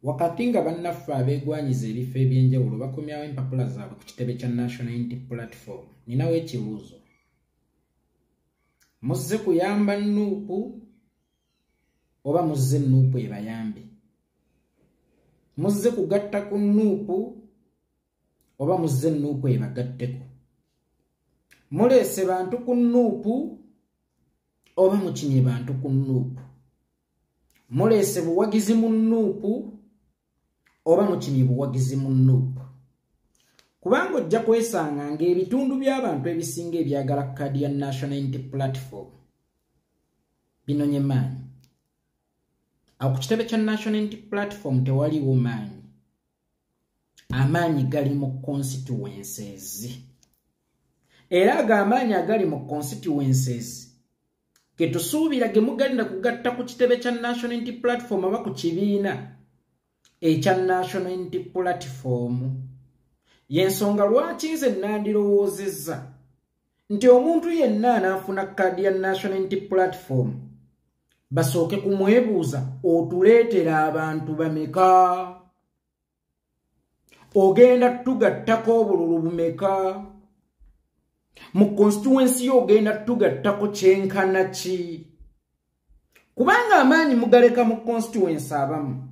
Wakati nga bannaffe abeegwanyiza ebifo ebyenjawulo bakomyawo empapula zaabwe ku kitebe kya National Unity Platform, ninawo ekibuuzo. Muzze kuyamba Nuupu oba muzze Nuupu ebayambe? Muzze kugatta ku Nuupu oba muzze Nuupu ebagatteko? Muleese bantu ku Nuupu oba mukinye bantu ku Nuupu? Muleese buwagizi mu Nuupu oba mukinye buwagizi mu Nuupu? Kubanga ojja kwesanga ng'ebitundu by'abantu ebisinga ebyagala kkaadi ya National Unity Platform binonye maanyi. Awo ku kitebe kya National Unity Platform tewaliwo maanyi. Amaanyi gali mu constituencies. Era ag'amaanyi agali mu constituencies ke tusuubira ge mugenda kugatta ku kitebe kya National Unity Platform aba ku kibiina ekya National Unity Platform. Yensonga lwaki nze nandirowoozezza nti omuntu yenna anaafuna kkaadi ya National Unity Platform basooke kumwebuuza otuleetera abantu bameka? Ogenda tugattako obululu bumeka? Mu constituency ogenda tugattako kyenkana ki? Kubanga amaanyi mugaleka mu constituency abamu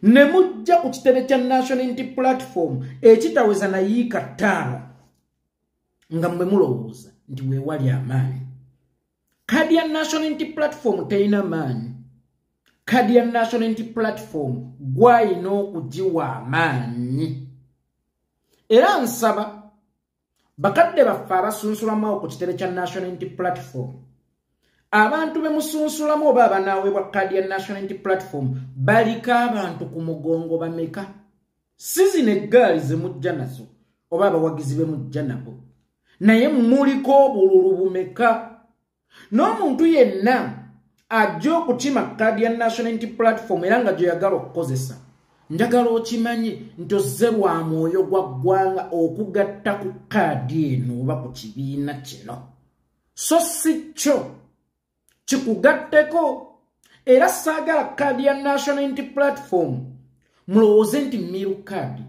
ne mujja ku kitebe kya National Unity Platform ekitaweza na yiika 5 nga mwe mulowooza nti weewali amaanyi. Kkaadi ya National Unity Platform terina maanyi. Kkaadi ya National Unity Platform gwayina okugiwa amaanyi. Era nsaba bakadde baffe abasunsulamu ku kitebe kya National Unity Platform, abantu be musunsulamu oba abanaaweebwa kkaadi ya National Unity Platform balika abantu ku mugongo bameka? Si zino eggaali ze mujja nazo oba abawagizi be mujja nabo, naye muliko obululu bumeka? N'omuntu yenna ajja okukima kkaadi ya National Unity Platform era nga gyoyagala okukozesa, njagala okimanye nti ozze lwa mwoyo gwa ggwanga okugatta ku kkaadi eno oba ku kibiina kino, so si kyo kikugatteko. Era saagala kkaadi ya National Unity Platform mulowooze nti mmiru kkaadi.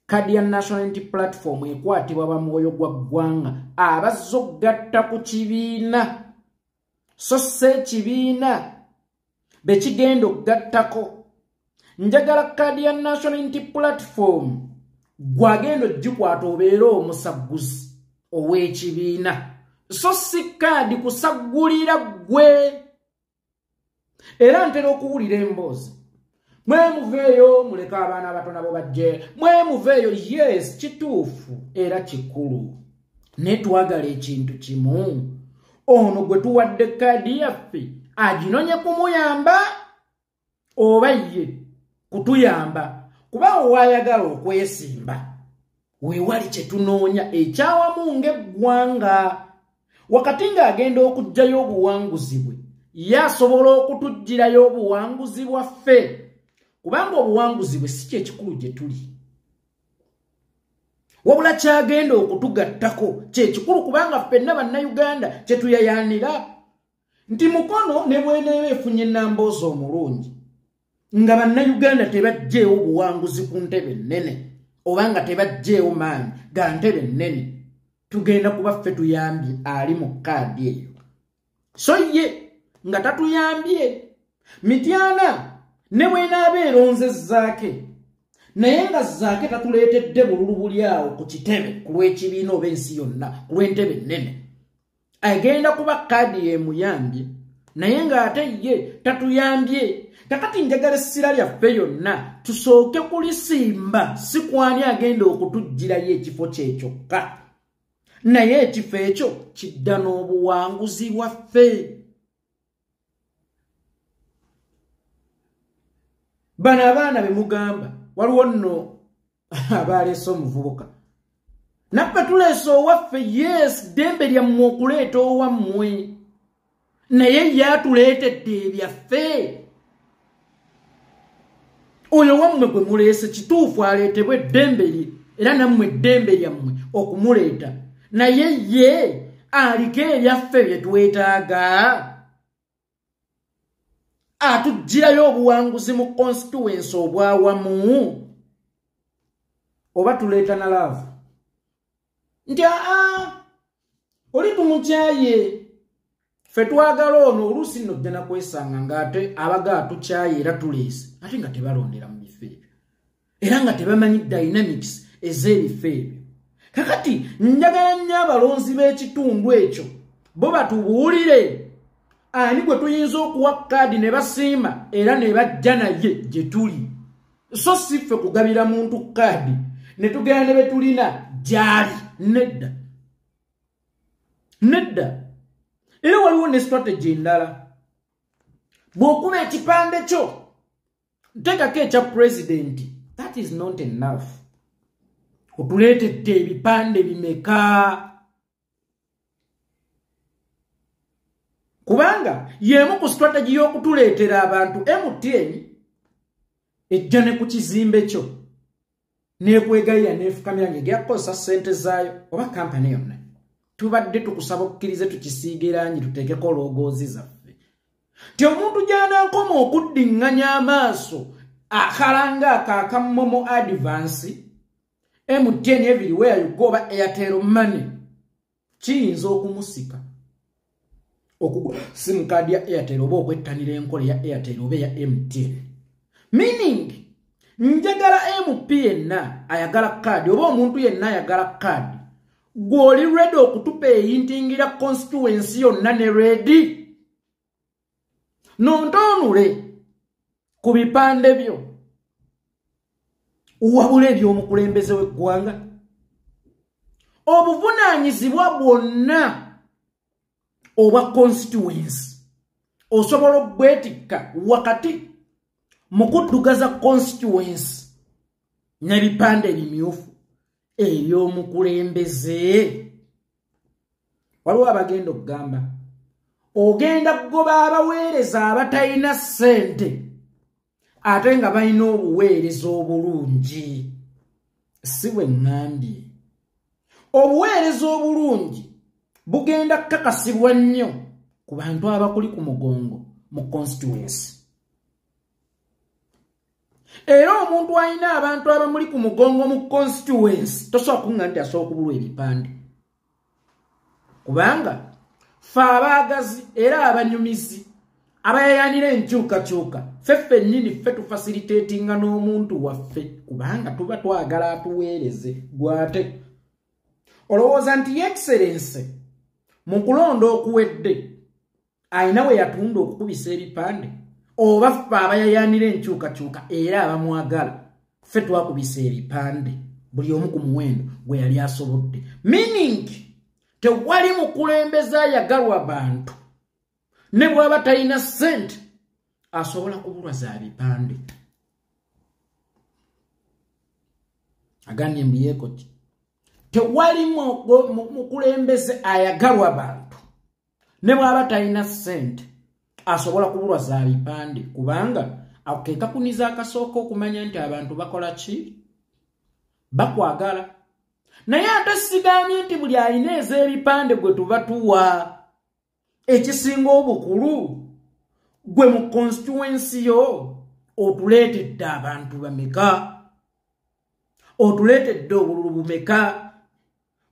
Kkaadi ya National Unity Platform ekwatibwa ba mwoyo gwa ggwanga abazze okugatta ku kibiina, so si ekibiina be kigenda okugattako. Njagala kkaadi ya National Unity Platform gwagenda ogikwata obeera omusagguzi ow'ekibiina, so si kkaadi kusaggulira ggwe. Era ntera okuwulira emboozi, mwe muveeyo muleke abaana abato nabo bajje, mwe muveeyo. Yes, kituufu era kikulu, naye twagala ekintu kimu, ono gwe tuwadde kkaadi yaffe aginonye kumuyamba oba ye kutuyamba? Kuba wayagala okwesimba weewali kye tunoonya ekyawamu ng'eggwanga. Wakati ng'agenda okuggyayo obuwanguzi bwe, ye asobola okutuggyirayo obuwanguzi bwaffe, kubanga obuwanguzi bwe si kyekikulu gye tuli, wabula kyagenda okutugattako kyekikulu, kubanga ffenna bannayuganda kye tuyayaanira nti mukono ne bweneeba efunye ennamboozi omulungi nga bannayuganda tebajjeewo buwanguzi ku ntebe ennene oba nga tebajjeewo maanyi ga ntebe ennene, tugenda kuba ffe tuyambye ali mu kkaadi eyo. So ye nga tatuyambye, Mityana ne bwenaaba eronzezzaake, naye nga zzaake tatuleetedde bululu buli awo ku kitebe ku lw'ekibiina oba ensi yonna ku lw'entebe ennene, agenda kuba kkaadi yemuyambye, naye ng'ate ye tatuyambye. Kakati njagala essira lyaffe yonna tusooke kulisimba, si kwani agenda okutuggyirayo ekifo kye kyokka, naye ekifo ekyo kidda n'obuwanguzi bwaffe. Bano abaana be mugamba, waliwo nno abaleese omuvubuka, naffe tuleese owaffe. Yes, ddembe lyammwe okuleeta owammwe, naye ye atuleetedde ebyaffe. Oyo wammwe gwe muleese kituufu aleetebwe eddembe lye, era nammwe eddembe lyammwe okumuleeta, naye ye aliko ebyaffe bye twetaaga. atugirayo obuwanguzi mu constituency obwawamu oba tuleeta na love nti oli tumukyaye ffe twagala ono oluusi nno ojja nakwesanga ng'ate abaga atukyaye era tuleese ate nga tebalondera mu bifo ebyo era nga tebamanyi dynamics ez'ebifo ebyo kakati njagala nnyo abalonzi b'ekitundu ekyo bo batubuulire ani gwe tuyinza okuwa kaadi ne basiima era ne bajja naye gye tuli so si ffe kugabira muntu kaadi ne tugenda ne be tulina gyali nedda era waliwo ne strategy endala bw'okuba ekipande kyo nteekako ekya pulezidenti that is not enough otuleetedde ebipande bimeka kubanga yemu ku strategy y'okutuleetera abantu MTN ejja ne ku kizimbe kyo n'ekwegayira n'efukamira ng'eyakozesa ssente zaayo oba kampani yonna tubadde tukusaba okukkirize tukisiige erangi tuteekeko logoozi zaffe ti omuntu gy'anankoma okuddiŋŋanya amaaso akalanga aka Momo Advance MTN everywhere you go ba Airtel Money kiyinza okumusika okugula simu kadi ya Airtel oba okwettanira enkola ya Airtel oba ya MTN meaning njagala MP yenna ayagala kadi oba omuntu yenna ayagala kadi gw'oli ready okutupa eyintingira constituency yonna ne ready nontoonule ku bipande byo wabula eby'omukulembeze w'eggwanga obuvunaanyizibwa bwonna obwa constituency osobola okubwetikka wakati mu kuddugaza constituency n'ebipande ebimyufu eby'omukulembeze waliwo abagenda okugamba ogenda kugoba abaweereza abatalina ssente ate nga balina obuweereza obulungi si bwe ŋŋambye obuweereza obulungi bugenda kukakasibwa nnyo ku bantu abakuli ku mugongo mu constituency era omuntu alina abantu abamuli ku mugongo mu constituency tosobola kuŋŋa nti asobola okubulwa ebipande kubanga ffe abaagazi era abanyumizi abayayanira enkyukakyuka ffe nnyini ffe tufacilitatinga n'omuntu waffe kubanga tuba twagala atuweereze gwate olowooza nti excellence mu kulonda okuwedde ayina we yatunda okukubisa ebipande oba ffe abayayanira enkyukakyuka era abamwagala ffe twakubisa ebipande buli omu ku muwendo gwe yali asobodde meaning tewali mukulembeze ayagalwa bantu ne bw'aba talina ssente asobola kubulwa za bipande agambye mbuyeeko ki tewali mukulembeze ayagalwa bantu ne bw'aba talina ssente asobola kubulwa za bipande kubanga akeeka kuniza akasooka okumanya nti abantu bakola ki bakwagala naye ate sigambye nti buli alina ez'ebipande gwe tuba tuwa ekisinga obukulu gwe mu constituency yo otuleetedde abantu bameka otuleetedde obululu bumeka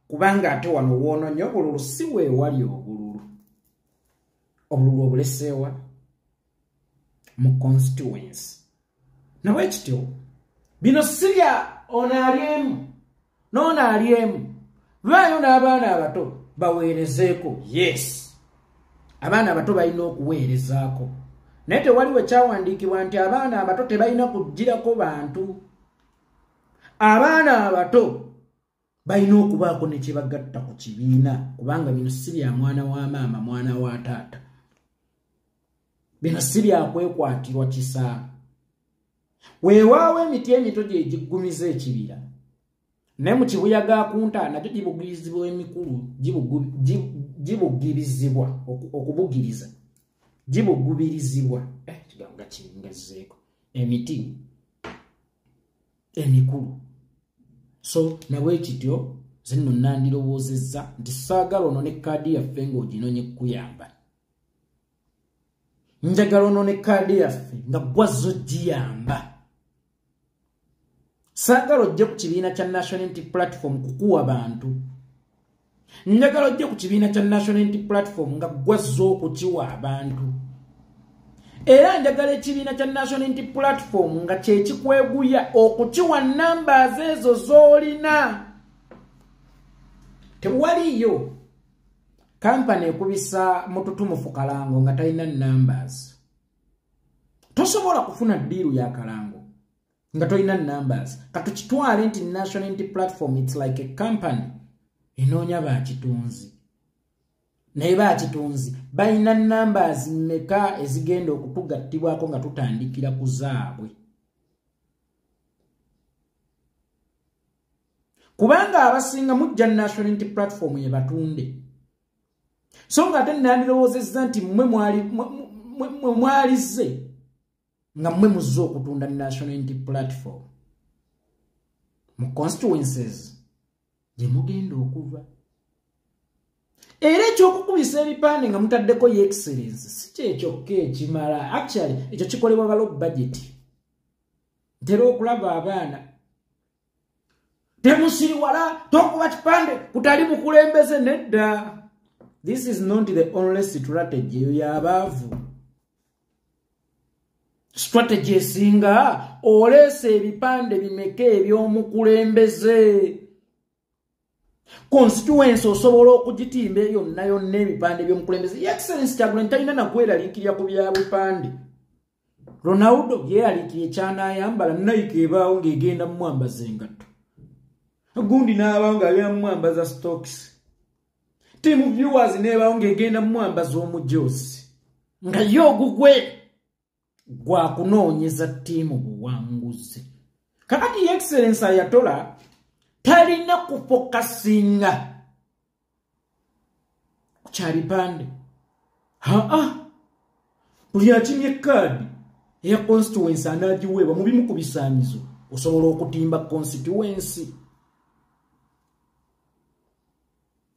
kubanga ate wano woononye obululu si weewali obululu obuleseewa mu constituency nawe kityo bino si bya ono alyemu n'ono alyemu lwayo n'abaana abato baweerezeeko yes abaana abato balina okuweerezaako naye tewaliwo ekyawandiikibwa nti abaana abato tebalina kugirako bantu abaana abato balina okubaako ne kye bagatta ku kibiina kubanga bino si bya mwana wa maama mwana wa taata bino si byakwekwatirwa kisa weewaawo emiti emito gye giggumiza ekibira naye mu kibuyaga kunta nakyo gibugirizibwa emikulu gibugirizibwa okubugiriza gibugubirizibwa kigambo nga kingezeeko emiti emikulu so nawe kityo zino nandirowoozezza nti saagala ono ne kaadi yaffe ng'oginoonye kukuyamba njagala onone kaadi yaffe nga gwazzo giyamba. Saagala ojje ku kibiina kya National Unity Platform kukuwa bantu. Njagala ojje ku kibiina kya National Unity Platform nga gwazzo okukiwa abantu. Era njagala ekibiina kya National Unity Platform nga kyekikweguya okukiwa numbers ezo z'olina. Tewaliyo kampani ekubisa mututumufu Kalango nga talina numbers. Tosobola kufuna deal ya Kalango nga tolina numbers. Katukitwale nti National Unity Platform, it's like a company enoonya bakitunzi. Naye bakitunzi balina numbers mmeka ezigenda okutugattibwako nga tutandikira ku zaabwe. Kubanga abasinga mujja National Unity Platform ye batunde. So nga ate nandirowoozezza nti mmwe mwalize nga mmwe muzze okutunda National Unity Platform mu constituencies gye mugenda okuva. Era ekyokukubisa ebipande nga mutaddeko ye excellence si kyekyokka ekimala. Actually ekyo kikolebwa balo budget. Ntera okulaba abaana temusiriwala tokuba kipande kutali mukulembeze nedda. This is not the only strategy y'abaavu. Strategy esinga olese ebipande bimeke eby'omukulembeze. Constituency osobola okugitimba yonna yonna ebipande by'omukulembeze. Excellence Kyagulanyi talina nakweraliikirira ku bya bipande. Ronaldo yeeraliikirira ekyanaayambala Nike ebaawo ng'egenda mu mwambaza engatto. Gundi n'abaawo ng'abyamwambaza stocks. Team viewers nebaawo ng'egenda mu mwambaza omujoozi. Nga yo ogugwe gwa kunoonyeza ttiimu buwanguzi. Kakati Excellence Ayatola talina kufokasinga ku kyabipande. Buli akimye kaadi eya constituency anaagiweebwa mu bimu ku bisaanyizo osobola okutimba constituency.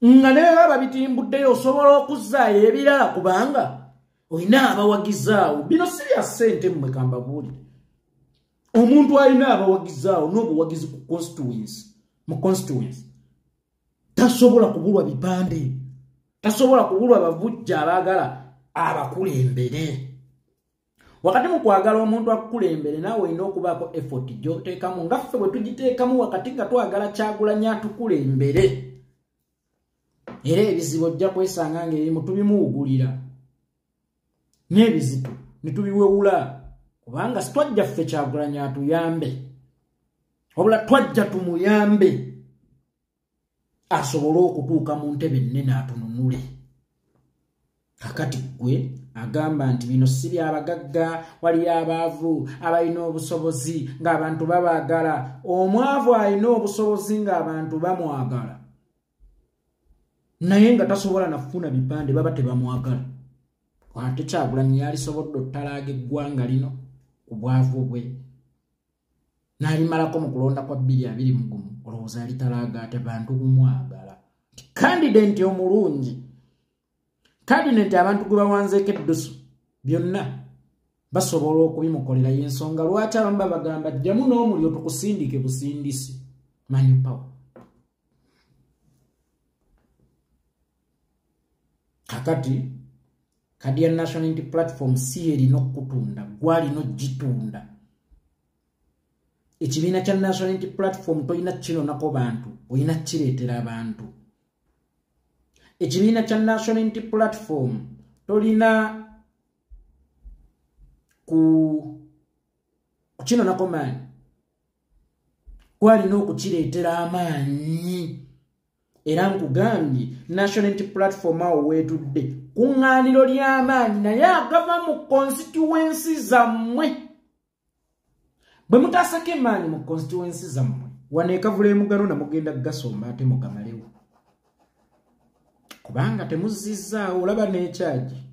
Nga naye babitimbuddeyo osobola okuzzaayo ebirala kubanga olina abawagizaawo. Bino si bya ssente mmwe kambabuulire. Omuntu alina abawagizaawo n'obuwagizi ku constituency. Mu constituency tasobola kubulwa bipande, tasobola kubulwa bavujja abaagala abakulembere. Wakati mu kwagala omuntu akukulembere naawe olina okubaako effort gy'oteekamu nga ffe bwe tugiteekamu wakati nga twagala Kyagulanyi atukulembere. Era ebizibu ojja kwesanga ng'ebimu tubimuwugulira n'ebizibu ne tubiwewula kubanga sitwajja ffe Kyagulanyi atuyambe. Wabula twajja tumuyambe asobole okutuuka mu ntebe ennene atununule. Kakati gwe agamba nti bino si by'abagagga, waliyo abaavu abalina obusobozi ng'abantu babaagala. Omwavu alina obusobozi ng'abantu bamwagala naye nga tasobola nafuna bipande baba tebamwagala. Ate Kyagulanyi yalisobodde ottalaaga eggwanga lino ku bwavu bwe. N'alimalako mu kulonda kwa 2021 olowooza alitalaaga ate bantu kumwagala. Candidate omulungi, candidate abantu gwe bawanzeeko eddusu byonna basobola okubimukolera. Y'ensonga lwaki abamu babagamba jjamu n'omuliro tukusindike busindisi manpower. Kakati kadi ya National Unity Platform si erina okutunda, gwalina ogitunda. Ekibiina kya National Unity Platform tolina kinonako bantu, olina kireetera abantu. Ekibiina kya National Unity Platform tolina kukinonako maanyi, gwalina okukireetera amaanyi. Era nkugambye National Unity Platform awo weetudde kuŋŋaaniro ly'amaanyi naye agava mu constituency zammwe. Bwe mutaasako emaanyi mu constituency zammwe wano ekavula emugano namugenda gasomba ate mugamalewo kubanga temuzizzaawo. Olaba n'ekyagi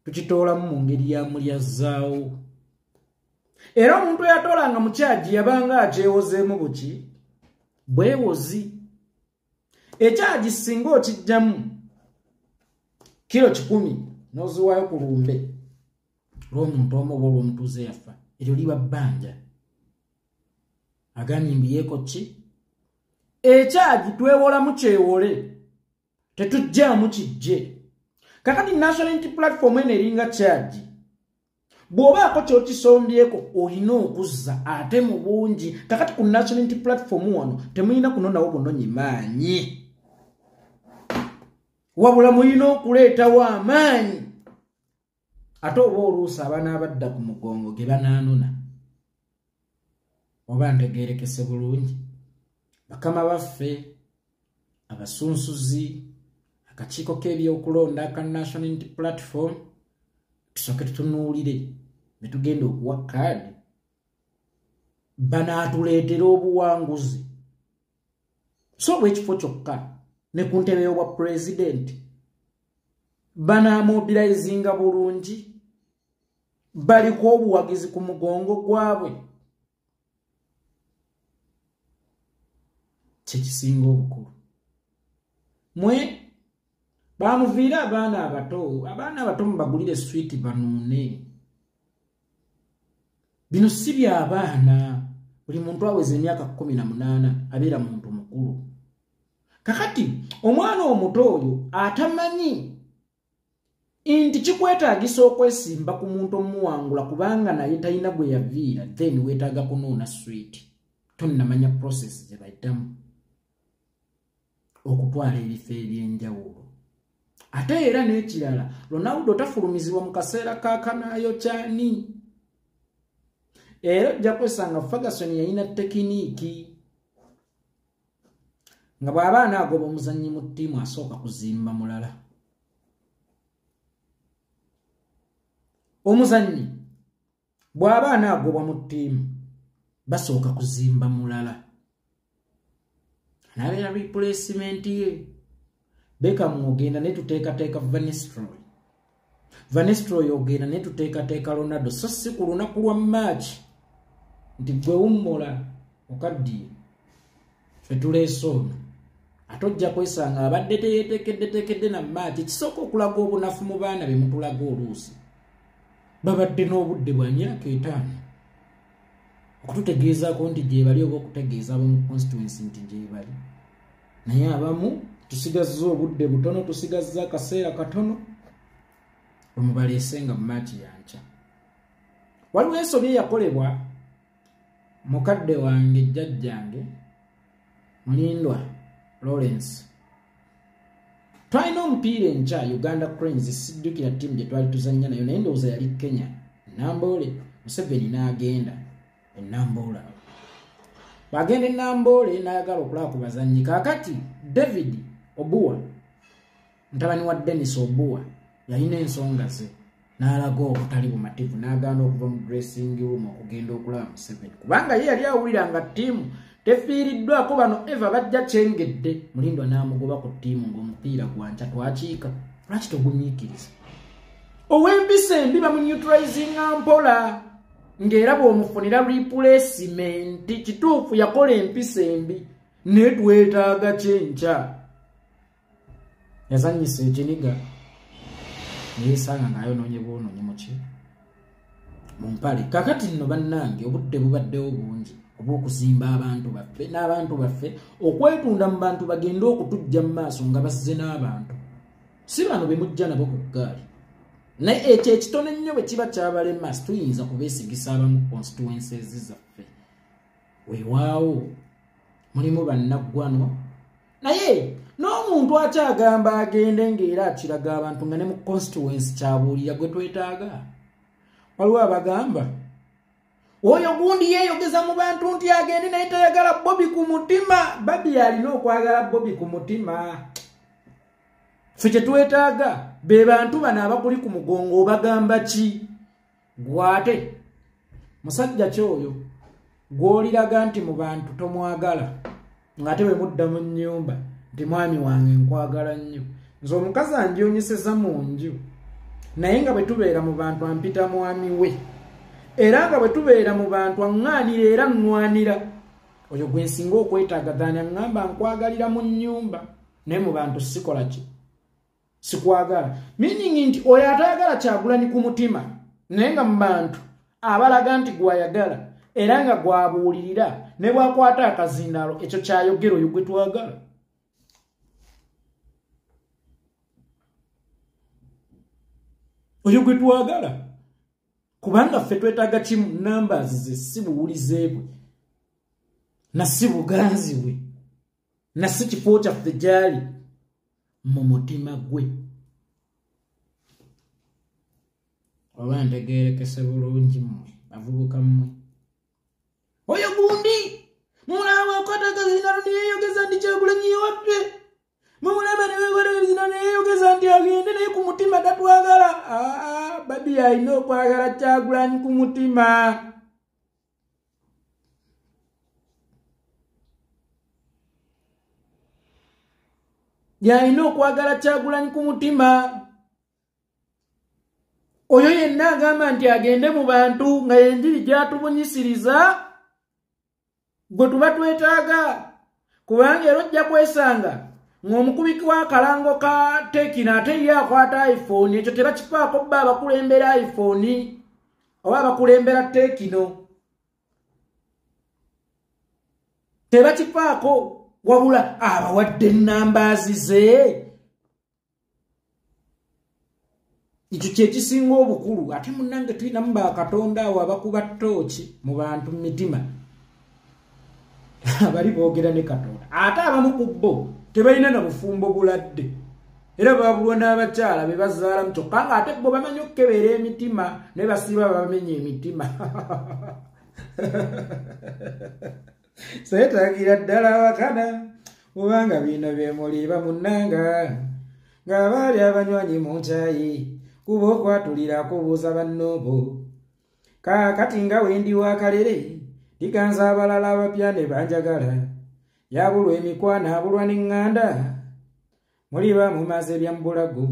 tukitoolamu mu ngeri ya mulyazzaawo. Era omuntu eyatoolanga mu kyagi yabanga akyewozeemu buki bwewozi. Ekyagi singa okijjamu kilo 10 noziwayo ku lumbe lw'omuntu omu oba olw'omutuuze yafa eryo liba bbanja aganyimbiyeeko ki ekyagi twewolamu kyewole tetujjaamu kijje kakati national unity platform eno eringa kyagi bw'obaako kyokisombyeko olina okuzza ate mu bungi kakati ku national unity platform wano temulina kunonawo bunonyi maanyi wabula mulina okuleetawo amaanyi ate oba oluusi abaana abadda ku mugongo ge banaanona oba ntegeerekese bulungi bakama baffe abasunsuzi akakiiko k'ebyokulonda aka national unity platform tusooke tutunuulire ne tugenda okuwa kaadi banaatuleetera obuwanguzi so bw'ekifo kyokka ne ku ntebe y'obwa pulezidenti banaamobilizinga bulungi baliko obuwagizi ku mugongo gwabwe kyekisinga obukulu mwe bamuviira abaana abato mubagulire switi banuune bino si by'abaana buli muntu aweza emyaka 18 abeera muntu mukulu kakati omwana omuto oyo atamanyi nti kikwetaagisa okwesimba ku muntu omuwangula kubanga naye talina gwe yaviira then weetaaga kunuuna switi tonnamanya process gye bayitamu okutwala ebifo eby'enjawulo ate era n'ekirala Ronaldo tafulumizibwa mu kaseera kakanaayo kyani era ojja kwesanga Ferguson yalina tekiniiki nga bw'aba anaagoba omuzannyi mu ttiimu asooka kuzimba mulala omuzannyi bw'aba anaagobwa mu ttiimu basooka kuzimba mulala anabeera replacement ye Beckham ogenda ne tuteekateeka Van Nistelrooy ogenda ne tuteekateeka Ronaldo so si ku lunaku lwa match nti gwe wummola okaddiye ffe tuleese ono ate ojja kwesanga abadde teyeteekedde na match kisooka okulaga obunafu mu baana be mutulaga oluusi babadde n'obudde bwa myaka 5 okututegeezaako nti gye bali oba okutegeeza ab'omu constituency nti gye bali naye abamu tusigazza obudde butono tusigazza akaseera katono omubaleesenga mu maaki yankya waliwo ensobi eyakolebwa mukadde wange jjajjange Mulindwa Lawrence twalina omupiira enkya Uganda Cranes siddukira ttiimu gye twali tuzannya nayo naye ndowooza yali Kenya Namboole Museveni n'agenda Namboole bagenda Namboole n'ayagala okulaba ku bazannyi kaakati David Obua mutabani wa Dennis Obua yalina ensonga ze n'alaga obutali bumativu n'agaana okuva mu dressing room okugenda okulaba Museveni kubanga ye yali awulira nga ttiimu tefiiriddwako bano eva bajja kyengedde Mulindwa n'amugoba ku ttiimu ng'omupiira gwanca twakiika lwaki togunyiikiriza ow'empisa embi bamuneutralizinga mpola ng'era bw'omufunira replacement kituufu yakola empisa embi naye twetaaga kyenkya yazannyisa ekiniga neesanga ng'ayonoonye bwonoonye muki mu mpale kakati nno bannange obudde bubaddewo bungi obw'okuzimba abantu baffe n'abantu baffe okwetunda mu bantu bagende okutujja mu maaso nga bazze n'abantu si bano be mujja nabo ku ggaali naye ekyo ekitono ennyo bwe kiba kyabalema tuyinza kubeesigisa abamu constituencies zaffe weewaawo mulimu bannaggwano naye n'omuntu akyagamba agende ng'era akiraga abantu nga ne mu constituency kyabuulira gwe twetaaga waliwo abagamba oyo gundi yeeyogeza mu bantu nti agende naye tayagala Bobby ku mutima babi alina okwagala Bobby ku mutima ffe kye twetaaga be bantu bano abakuli ku mugongo obagamba ki gwate musajja kyoyo gw'oliraga nti mu bantu tomwagala ng'ate bwe mudda mu nnyumba nti mwami wange nkwagala nnyo nze omukazi anjonyeseza mu nju naye nga bwe tubeera mu bantu ampita mwami we era nga bwe tubeera mu bantu aŋŋaanira era ŋŋwanira oyo gwe nsinga okwetaaga daani aŋŋamba nkwagalira mu nnyumba naye mu bantu sikola ki sikwagala meaning nti oyo atayagala Kyagulanyi ku mutima naye nga mu bantu abalaga nti gwayagala era nga gwabuulirira ne bwakwata akazindaalo ekyo kyayogera oyo gwe twagala. Oyo gwe twagala kubanga ffe twetaaga kimu numbers ze si buwulize bwe na si buganzi bwe na si kifo kyaffe gyali mu mutima gwe. Oba ntegeerekese bulungi mmwe avubuka mmwe. Oyo gundi mulaba akwata akazindaalo ne yeeyogeza nti Kyagulanyi waffe mulaba ne weekwata akazindaalo ne yeeyogeza nti agende naye ku mutima tatwagala. Babi alina okwagala Kyagulanyi ku mutima. Yalina okwagala Kyagulanyi ku mutima. Oyo yenna agamba nti agende mu bantu nga yenjiri gyatubunyisiriza gwe tuba twetaaga kubanga era ojja kwesanga ng'omukubiki w'akalango ka Tekino ate ye akwata iPhone. Ekyo tebakifaako bba abakulembera iPhone oba abakulembera Tekino tebakifaako wabula abawadde nnambaazi ze. Ekyo kyekisinga obukulu ate munnange tulinamu bakatonda awo abakuba ttooki mu bantu mu mitima bali boogera ne Katonda ate abamu ku bo tebalina na bufumbo buladde era babulwa n'abakyala be bazaalamu kyokka nga ate bo bamanyi okukebera emitima ne basiba bamenya emitima. Seetagira ddala wakana kubanga bino byemuliiba munnanga ng'abaali abanywanyi mu nkyayi kuba okwatulira kubuuza bannoobo kaakati nga wendi wakalere diganza abalala abapya ne banjagala yabulwa emikwana abulwa n'eŋŋanda muliba mumaze bya mbulago